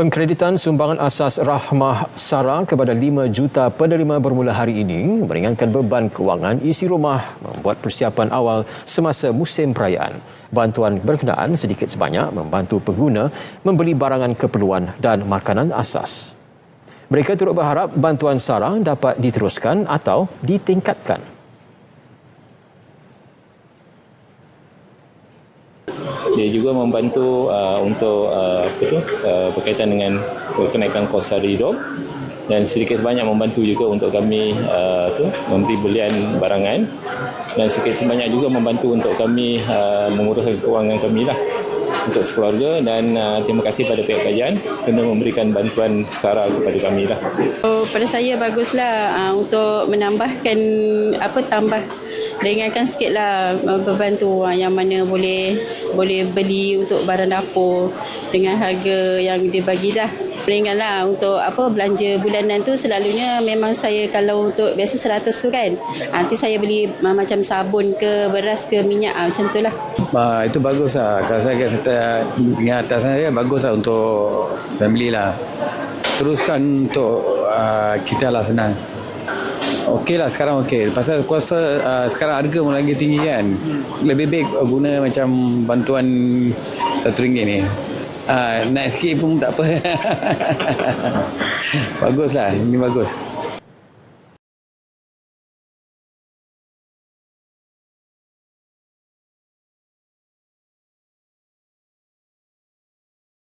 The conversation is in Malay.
Pengkreditan sumbangan asas Rahmah Sara kepada 5 juta penerima bermula hari ini meringankan beban kewangan isi rumah membuat persiapan awal semasa musim perayaan. Bantuan berkenaan sedikit sebanyak membantu pengguna membeli barangan keperluan dan makanan asas. Mereka turut berharap bantuan Sara dapat diteruskan atau ditingkatkan. Dia juga membantu untuk berkaitan dengan kenaikan kos sara hidup dan sedikit sebanyak membantu juga untuk kami memberi belian barangan dan sedikit sebanyak juga membantu untuk kami menguruskan kewangan kami lah untuk sekeluarga dan terima kasih pada pihak kerajaan kerana memberikan bantuan sara kepada kami lah. Pada saya baguslah untuk menambahkan tambah ringankan sikitlah beban tu yang mana boleh beli untuk barang dapur dengan harga yang dibagi dah. Ringanlah untuk belanja bulanan tu selalunya memang saya kalau untuk biasa 100 tu kan. Nanti saya beli macam sabun ke beras ke minyak macam tu lah. Itu bagus lah. Kalau saya kata dengan atas saya bagus lah untuk family lah. Teruskan untuk kita lah senang. Okey lah sekarang okey. Pasal kuasa sekarang harga pun lagi tinggi kan. Lebih baik guna macam bantuan RM1 ni. Naik sikit pun tak apa. Bagus lah. Ini bagus.